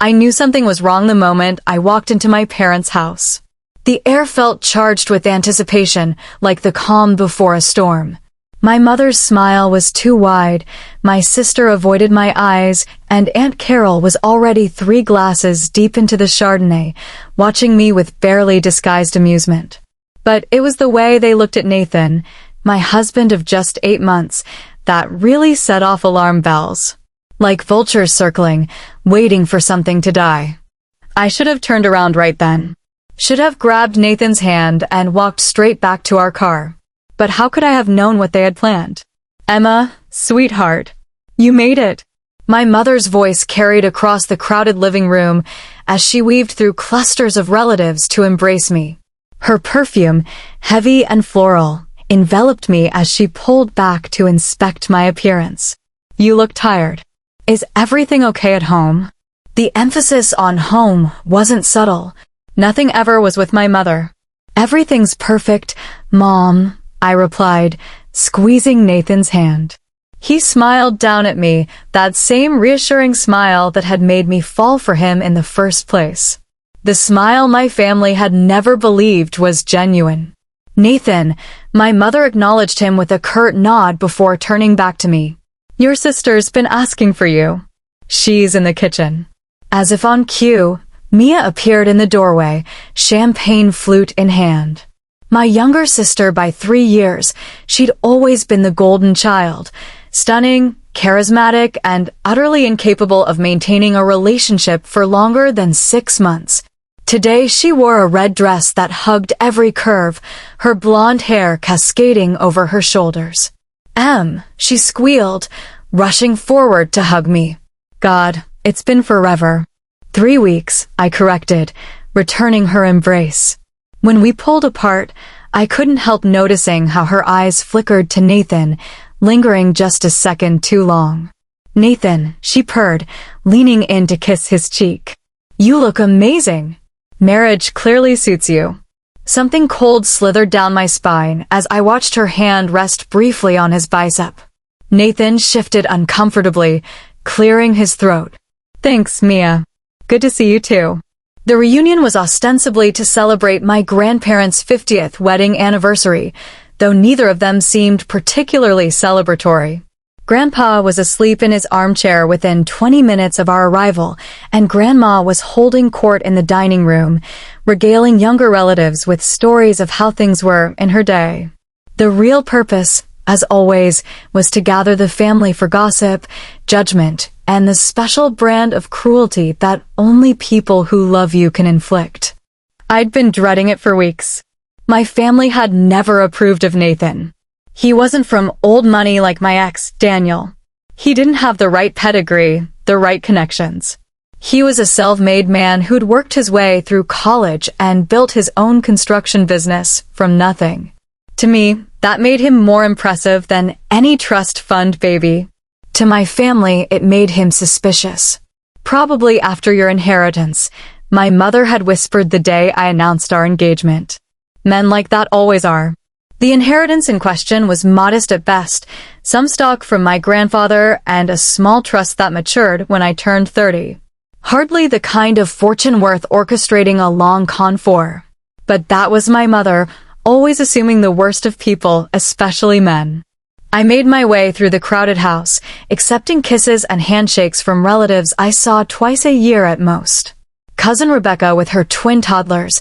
I knew something was wrong the moment I walked into my parents' house. The air felt charged with anticipation, like the calm before a storm. My mother's smile was too wide, my sister avoided my eyes, and Aunt Carol was already 3 glasses deep into the Chardonnay, watching me with barely disguised amusement. But it was the way they looked at Nathan, my husband of just 8 months, that really set off alarm bells. Like vultures circling, waiting for something to die. I should have turned around right then. Should have grabbed Nathan's hand and walked straight back to our car. But how could I have known what they had planned? Emma, sweetheart, you made it. My mother's voice carried across the crowded living room as she weaved through clusters of relatives to embrace me. Her perfume, heavy and floral, enveloped me as she pulled back to inspect my appearance. You look tired. Is everything okay at home? The emphasis on home wasn't subtle. Nothing ever was with my mother. Everything's perfect, Mom, I replied, squeezing Nathan's hand. He smiled down at me, that same reassuring smile that had made me fall for him in the first place. The smile my family had never believed was genuine. Nathan, my mother acknowledged him with a curt nod before turning back to me. Your sister's been asking for you. She's in the kitchen. As if on cue, Mia appeared in the doorway, champagne flute in hand. My younger sister by 3 years, she'd always been the golden child, stunning, charismatic, and utterly incapable of maintaining a relationship for longer than 6 months. Today she wore a red dress that hugged every curve, her blonde hair cascading over her shoulders. She squealed, rushing forward to hug me. God, it's been forever. 3 weeks, I corrected, returning her embrace. When we pulled apart, I couldn't help noticing how her eyes flickered to Nathan, lingering just a second too long. Nathan, she purred, leaning in to kiss his cheek. You look amazing. Marriage clearly suits you. Something cold slithered down my spine as I watched her hand rest briefly on his bicep. Nathan shifted uncomfortably, clearing his throat. Thanks, Mia. Good to see you too. The reunion was ostensibly to celebrate my grandparents' 50th wedding anniversary, though neither of them seemed particularly celebratory. Grandpa was asleep in his armchair within 20 minutes of our arrival, and Grandma was holding court in the dining room, regaling younger relatives with stories of how things were in her day. The real purpose, as always, was to gather the family for gossip, judgment, and the special brand of cruelty that only people who love you can inflict. I'd been dreading it for weeks. My family had never approved of Nathan. He wasn't from old money like my ex, Daniel. He didn't have the right pedigree, the right connections. He was a self-made man who'd worked his way through college and built his own construction business from nothing. To me, that made him more impressive than any trust fund baby. To my family, it made him suspicious. Probably after your inheritance, my mother had whispered the day I announced our engagement. Men like that always are. The inheritance in question was modest at best, some stock from my grandfather and a small trust that matured when I turned 30. Hardly the kind of fortune worth orchestrating a long con for. But that was my mother, always assuming the worst of people, especially men. I made my way through the crowded house, accepting kisses and handshakes from relatives I saw twice a year at most. Cousin Rebecca with her twin toddlers,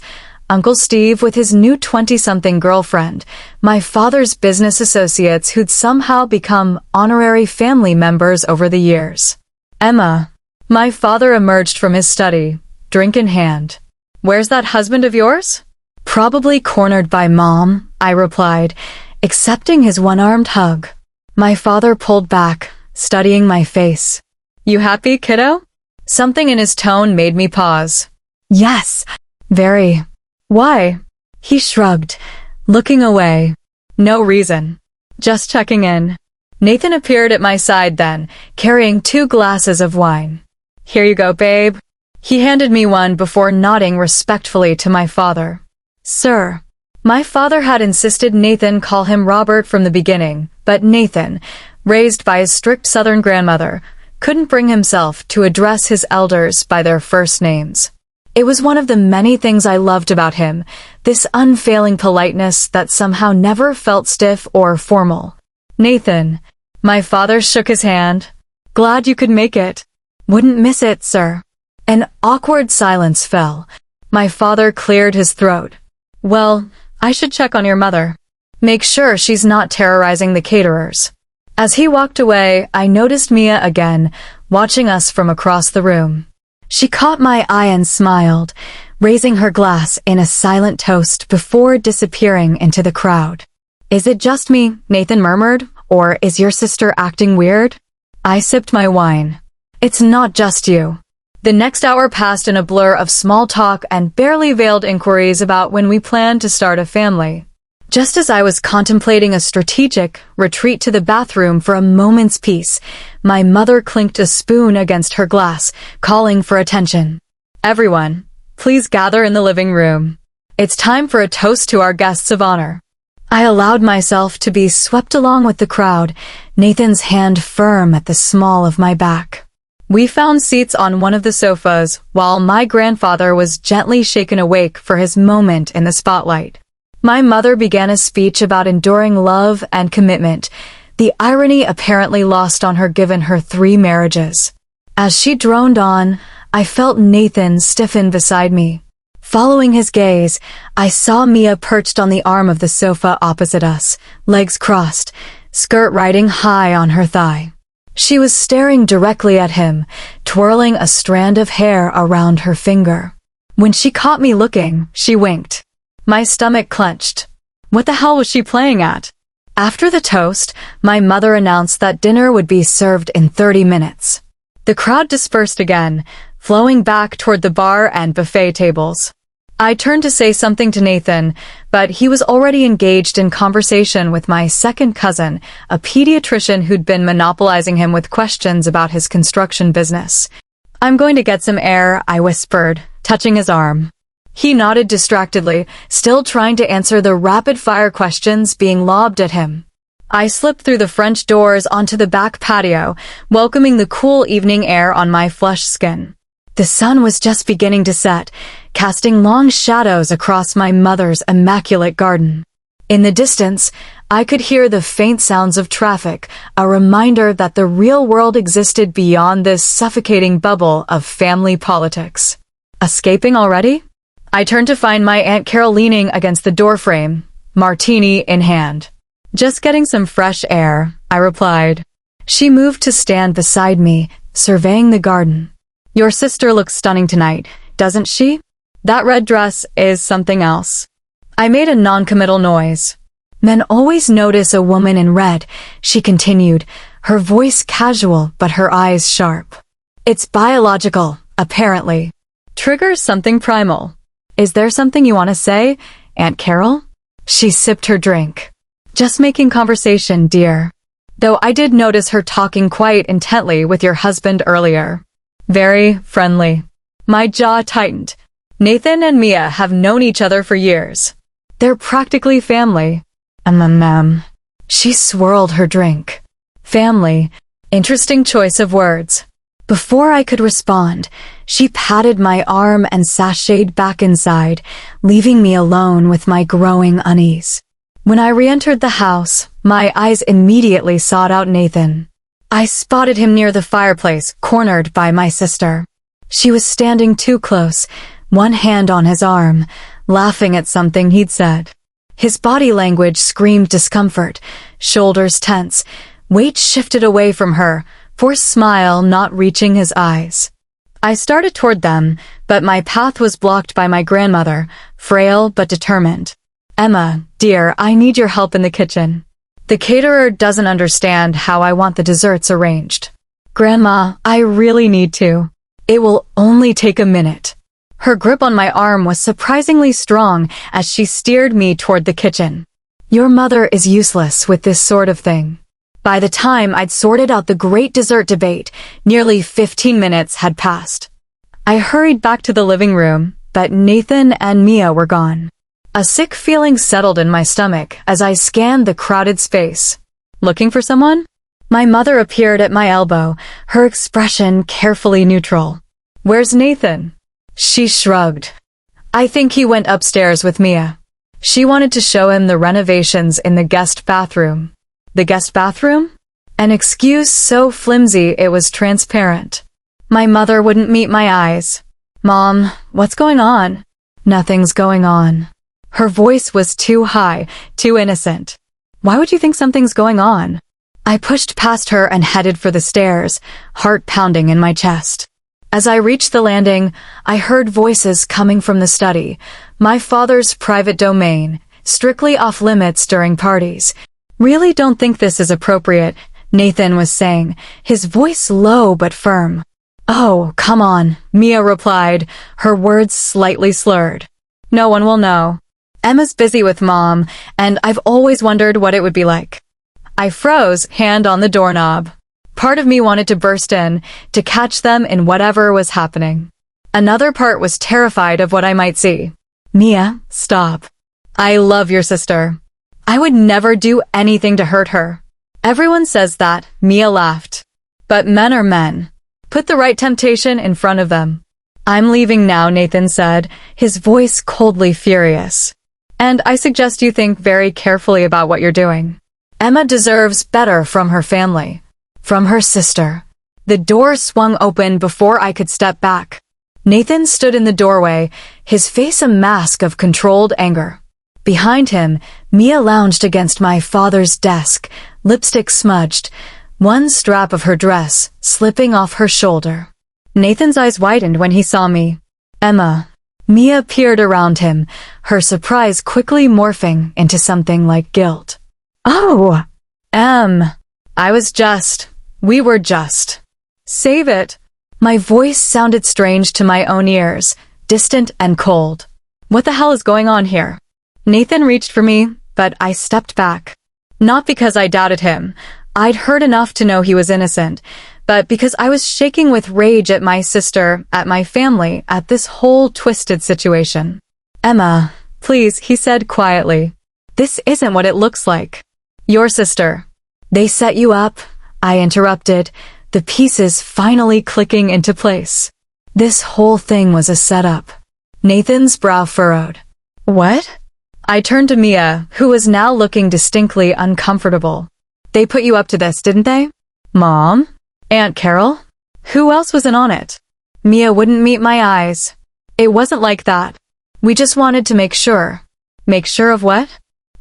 Uncle Steve with his new 20-something girlfriend, my father's business associates who'd somehow become honorary family members over the years. Emma. My father emerged from his study, drink in hand. Where's that husband of yours? Probably cornered by Mom, I replied, accepting his one-armed hug. My father pulled back, studying my face. You happy, kiddo? Something in his tone made me pause. Yes, very. Why? He shrugged, looking away. No reason. Just checking in. Nathan appeared at my side then, carrying 2 glasses of wine. Here you go, babe. He handed me one before nodding respectfully to my father. Sir. My father had insisted Nathan call him Robert from the beginning, but Nathan, raised by his strict Southern grandmother, couldn't bring himself to address his elders by their first names. It was one of the many things I loved about him, this unfailing politeness that somehow never felt stiff or formal. "Nathan." My father shook his hand. "Glad you could make it." "Wouldn't miss it, sir." An awkward silence fell. My father cleared his throat. "Well, I should check on your mother. Make sure she's not terrorizing the caterers." As he walked away, I noticed Mia again, watching us from across the room. She caught my eye and smiled, raising her glass in a silent toast before disappearing into the crowd. "Is it just me?" Nathan murmured, "or is your sister acting weird?" I sipped my wine. "It's not just you." The next hour passed in a blur of small talk and barely veiled inquiries about when we planned to start a family. Just as I was contemplating a strategic retreat to the bathroom for a moment's peace, my mother clinked a spoon against her glass, calling for attention. "Everyone, please gather in the living room. It's time for a toast to our guests of honor." I allowed myself to be swept along with the crowd, Nathan's hand firm at the small of my back. We found seats on one of the sofas, while my grandfather was gently shaken awake for his moment in the spotlight. My mother began a speech about enduring love and commitment, the irony apparently lost on her given her 3 marriages. As she droned on, I felt Nathan stiffen beside me. Following his gaze, I saw Mia perched on the arm of the sofa opposite us, legs crossed, skirt riding high on her thigh. She was staring directly at him, twirling a strand of hair around her finger. When she caught me looking, she winked. My stomach clenched. What the hell was she playing at? After the toast, my mother announced that dinner would be served in 30 minutes. The crowd dispersed again, flowing back toward the bar and buffet tables. I turned to say something to Nathan, but he was already engaged in conversation with my second cousin, a pediatrician who'd been monopolizing him with questions about his construction business. "I'm going to get some air," I whispered, touching his arm. He nodded distractedly, still trying to answer the rapid-fire questions being lobbed at him. I slipped through the French doors onto the back patio, welcoming the cool evening air on my flushed skin. The sun was just beginning to set, casting long shadows across my mother's immaculate garden. In the distance, I could hear the faint sounds of traffic, a reminder that the real world existed beyond this suffocating bubble of family politics. Escaping already? I turned to find my Aunt Carol leaning against the doorframe, martini in hand. "Just getting some fresh air," I replied. She moved to stand beside me, surveying the garden. "Your sister looks stunning tonight, doesn't she? That red dress is something else." I made a non-committal noise. "Men always notice a woman in red," she continued, her voice casual but her eyes sharp. "It's biological, apparently. Triggers something primal. Is there something you want to say, Aunt Carol?" She sipped her drink. "Just making conversation, dear. Though I did notice her talking quite intently with your husband earlier. Very friendly." My jaw tightened. Nathan and Mia have known each other for years. They're practically family. She swirled her drink. Family. Interesting choice of words. Before I could respond, she patted my arm and sashayed back inside, leaving me alone with my growing unease. When I re-entered the house, my eyes immediately sought out Nathan. I spotted him near the fireplace, cornered by my sister. She was standing too close, one hand on his arm, laughing at something he'd said. His body language screamed discomfort, shoulders tense, weight shifted away from her, forced smile not reaching his eyes. I started toward them, but my path was blocked by my grandmother, frail but determined. "Emma, dear, I need your help in the kitchen. The caterer doesn't understand how I want the desserts arranged." "Grandma, I really need to. It will only take a minute." Her grip on my arm was surprisingly strong as she steered me toward the kitchen. "Your mother is useless with this sort of thing." By the time I'd sorted out the great dessert debate, nearly 15 minutes had passed. I hurried back to the living room, but Nathan and Mia were gone. A sick feeling settled in my stomach as I scanned the crowded space. "Looking for someone?" My mother appeared at my elbow, her expression carefully neutral. "Where's Nathan?" She shrugged. "I think he went upstairs with Mia." She wanted to show him the renovations in the guest bathroom. The guest bathroom? An excuse so flimsy it was transparent. My mother wouldn't meet my eyes. "Mom, what's going on?" "Nothing's going on." Her voice was too high, too innocent. "Why would you think something's going on?" I pushed past her and headed for the stairs, heart pounding in my chest. As I reached the landing, I heard voices coming from the study. My father's private domain, strictly off limits during parties. "Really don't think this is appropriate," Nathan was saying, his voice low but firm. "Oh, come on," Mia replied, her words slightly slurred. "No one will know. Emma's busy with Mom, and I've always wondered what it would be like." I froze, hand on the doorknob. Part of me wanted to burst in, to catch them in whatever was happening. Another part was terrified of what I might see. "Mia, stop. I love your sister. I would never do anything to hurt her." "Everyone says that," Mia laughed. "But men are men. Put the right temptation in front of them." "I'm leaving now," Nathan said, his voice coldly furious. "And I suggest you think very carefully about what you're doing. Emma deserves better from her family. From her sister." The door swung open before I could step back. Nathan stood in the doorway, his face a mask of controlled anger. Behind him, Mia lounged against my father's desk, lipstick smudged, one strap of her dress slipping off her shoulder. Nathan's eyes widened when he saw me. "Emma." Mia peered around him, her surprise quickly morphing into something like guilt. "Oh, we were just. Save it." My voice sounded strange to my own ears, distant and cold. "What the hell is going on here?" Nathan reached for me, but I stepped back. Not because I doubted him. I'd heard enough to know he was innocent, but because I was shaking with rage at my sister, at my family, at this whole twisted situation. "Emma, please," he said quietly. "This isn't what it looks like. Your sister." "They set you up," I interrupted, the pieces finally clicking into place. This whole thing was a setup. Nathan's brow furrowed. "What?" I turned to Mia, who was now looking distinctly uncomfortable. "They put you up to this, didn't they?" "Mom? Aunt Carol? Who else was in on it?" Mia wouldn't meet my eyes. "It wasn't like that. We just wanted to make sure." "Make sure of what?"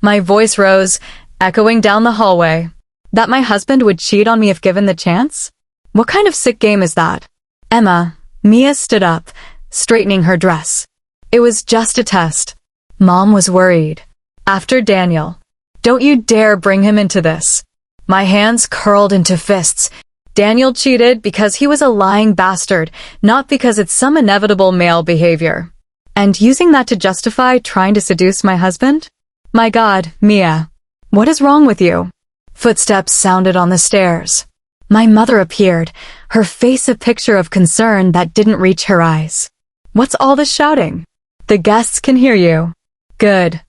My voice rose, echoing down the hallway. "That my husband would cheat on me if given the chance? What kind of sick game is that?" "Emma," Mia stood up, straightening her dress. "It was just a test." Mom was worried. "After Daniel. Don't you dare bring him into this." My hands curled into fists. Daniel cheated because he was a lying bastard, not because it's some inevitable male behavior. And using that to justify trying to seduce my husband? My God, Mia. What is wrong with you? Footsteps sounded on the stairs. My mother appeared, her face a picture of concern that didn't reach her eyes. "What's all this shouting?" "The guests can hear you." "Good."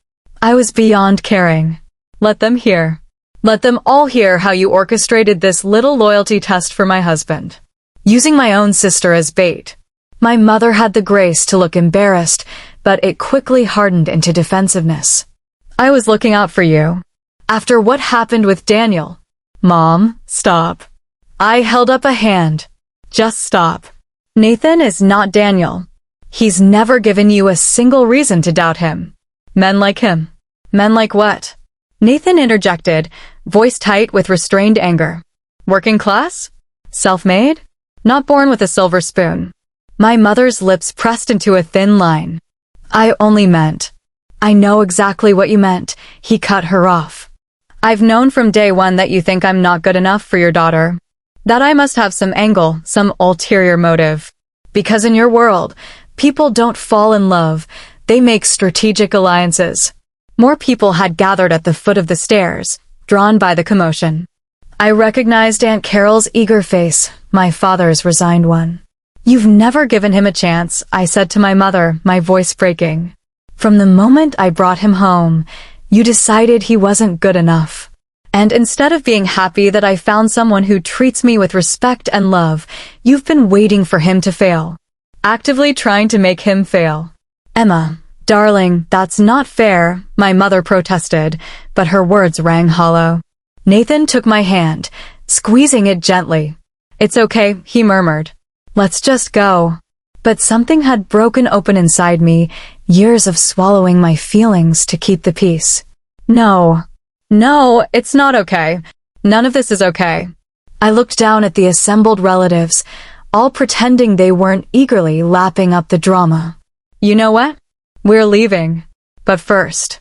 I was beyond caring. Let them hear. Let them all hear how you orchestrated this little loyalty test for my husband. Using my own sister as bait. My mother had the grace to look embarrassed, but it quickly hardened into defensiveness. "I was looking out for you. After what happened with Daniel." "Mom, stop." I held up a hand. "Just stop. Nathan is not Daniel. He's never given you a single reason to doubt him. Men like him." "Men like what?" Nathan interjected, voice tight with restrained anger. "Working class? Self-made? Not born with a silver spoon." My mother's lips pressed into a thin line. "I only meant." "I know exactly what you meant," he cut her off. "I've known from day one that you think I'm not good enough for your daughter. That I must have some angle, some ulterior motive. Because in your world, people don't fall in love, they make strategic alliances." More people had gathered at the foot of the stairs, drawn by the commotion. I recognized Aunt Carol's eager face, my father's resigned one. "You've never given him a chance," I said to my mother, my voice breaking. "From the moment I brought him home, you decided he wasn't good enough. And instead of being happy that I found someone who treats me with respect and love, you've been waiting for him to fail. Actively trying to make him fail. Emma, darling, that's not fair, my mother protested, but her words rang hollow. Nathan took my hand, squeezing it gently. It's okay, he murmured. Let's just go. But something had broken open inside me, years of swallowing my feelings to keep the peace. No, it's not okay. None of this is okay. I looked down at the assembled relatives, all pretending they weren't eagerly lapping up the drama. You know what? We're leaving. But first,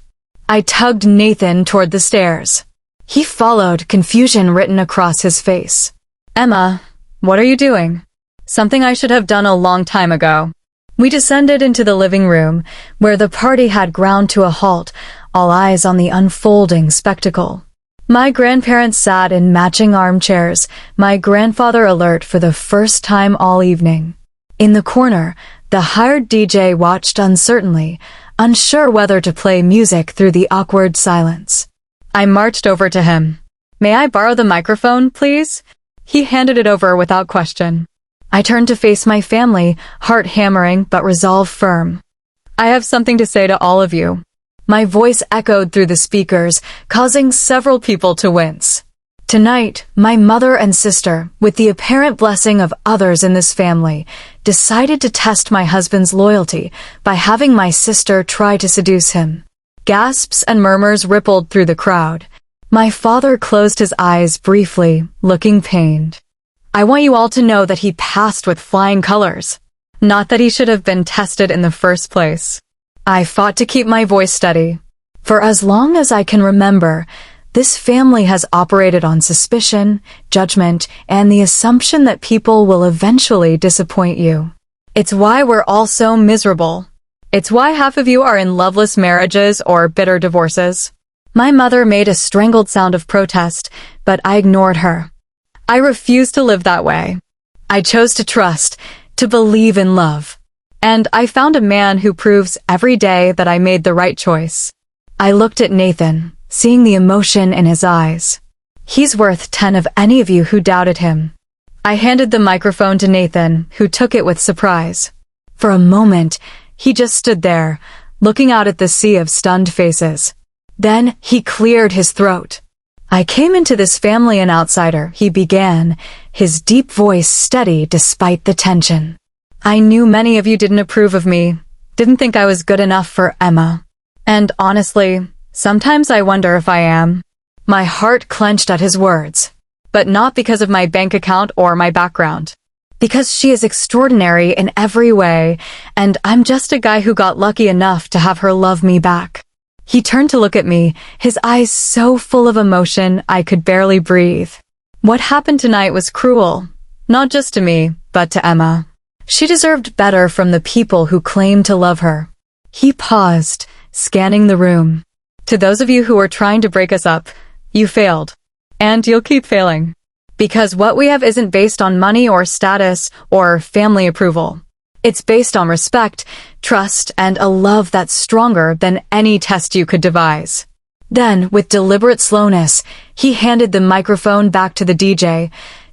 I tugged Nathan toward the stairs. He followed, confusion written across his face. Emma, what are you doing? Something I should have done a long time ago. We descended into the living room, where the party had ground to a halt, all eyes on the unfolding spectacle. My grandparents sat in matching armchairs, my grandfather alert for the first time all evening. In the corner, the hired DJ watched uncertainly, unsure whether to play music through the awkward silence. I marched over to him. May I borrow the microphone, please? He handed it over without question. I turned to face my family, heart hammering but resolve firm. I have something to say to all of you. My voice echoed through the speakers, causing several people to wince. Tonight, my mother and sister, with the apparent blessing of others in this family, decided to test my husband's loyalty by having my sister try to seduce him. Gasps and murmurs rippled through the crowd. My father closed his eyes briefly, looking pained. I want you all to know that he passed with flying colors. Not that he should have been tested in the first place. I fought to keep my voice steady. For as long as I can remember, this family has operated on suspicion, judgment, and the assumption that people will eventually disappoint you. It's why we're all so miserable. It's why half of you are in loveless marriages or bitter divorces. My mother made a strangled sound of protest, but I ignored her. I refused to live that way. I chose to trust, to believe in love. And I found a man who proves every day that I made the right choice. I looked at Nathan, seeing the emotion in his eyes. He's worth 10 of any of you who doubted him. I handed the microphone to Nathan, who took it with surprise. For a moment, he just stood there, looking out at the sea of stunned faces. Then he cleared his throat. I came into this family an outsider, he began, his deep voice steady despite the tension. I knew many of you didn't approve of me, didn't think I was good enough for Emma. And honestly, sometimes I wonder if I am. My heart clenched at his words. But not because of my bank account or my background. Because she is extraordinary in every way, and I'm just a guy who got lucky enough to have her love me back. He turned to look at me, his eyes so full of emotion I could barely breathe. What happened tonight was cruel, not just to me, but to Emma. She deserved better from the people who claimed to love her. He paused, scanning the room. To those of you who are trying to break us up, you failed. And you'll keep failing. Because what we have isn't based on money or status or family approval. It's based on respect, trust, and a love that's stronger than any test you could devise. Then, with deliberate slowness, he handed the microphone back to the DJ,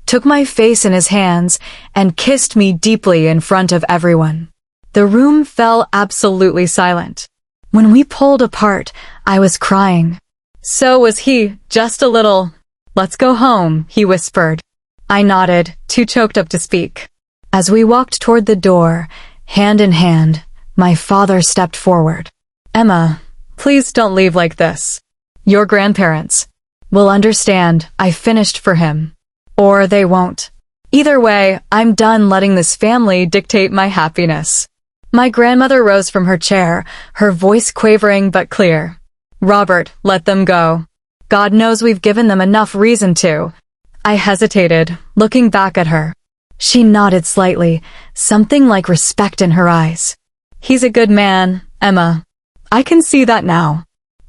took my face in his hands, and kissed me deeply in front of everyone. The room fell absolutely silent. When we pulled apart, I was crying. So was he, just a little. Let's go home, he whispered. I nodded, too choked up to speak. As we walked toward the door, hand in hand, my father stepped forward. Emma, please don't leave like this. Your grandparents will understand I finished for him. Or they won't. Either way, I'm done letting this family dictate my happiness. My grandmother rose from her chair, her voice quavering but clear. Robert, let them go. God knows we've given them enough reason to. I hesitated, looking back at her. She nodded slightly, something like respect in her eyes. He's a good man, Emma. I can see that now.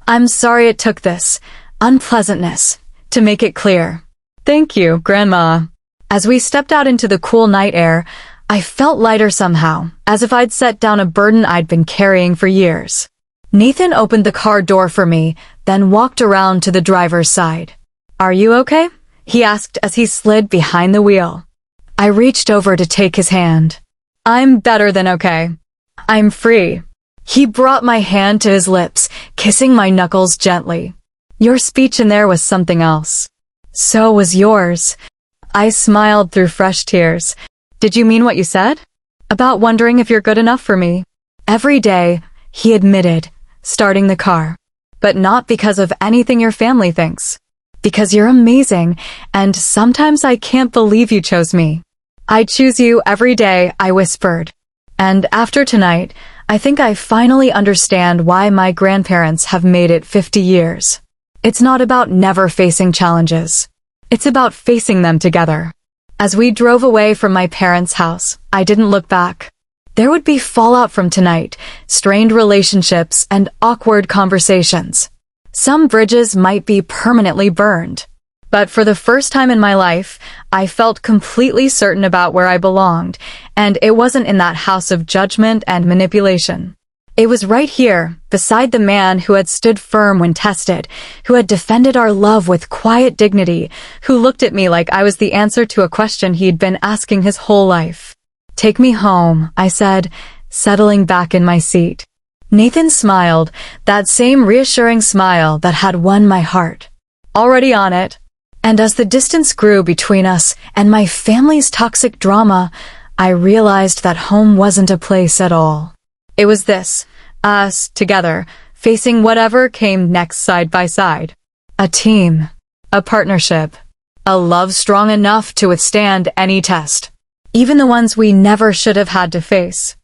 I'm sorry it took this unpleasantness to make it clear. Thank you, Grandma. As we stepped out into the cool night air, I felt lighter somehow, as if I'd set down a burden I'd been carrying for years. Nathan opened the car door for me, then walked around to the driver's side. Are you okay? He asked as he slid behind the wheel. I reached over to take his hand. I'm better than okay. I'm free. He brought my hand to his lips, kissing my knuckles gently. Your speech in there was something else. So was yours. I smiled through fresh tears. Did you mean what you said? About wondering if you're good enough for me. Every day, he admitted, starting the car. But not because of anything your family thinks. Because you're amazing, and sometimes I can't believe you chose me. I choose you every day, I whispered. And after tonight, I think I finally understand why my grandparents have made it 50 years. It's not about never facing challenges. It's about facing them together. As we drove away from my parents' house, I didn't look back. There would be fallout from tonight, strained relationships, and awkward conversations. Some bridges might be permanently burned. But for the first time in my life, I felt completely certain about where I belonged, and it wasn't in that house of judgment and manipulation. It was right here, beside the man who had stood firm when tested, who had defended our love with quiet dignity, who looked at me like I was the answer to a question he'd been asking his whole life. Take me home, I said, settling back in my seat. Nathan smiled, that same reassuring smile that had won my heart. Already on it. And as the distance grew between us and my family's toxic drama, I realized that home wasn't a place at all. It was this, us, together, facing whatever came next side by side. A team. A partnership. A love strong enough to withstand any test. Even the ones we never should have had to face.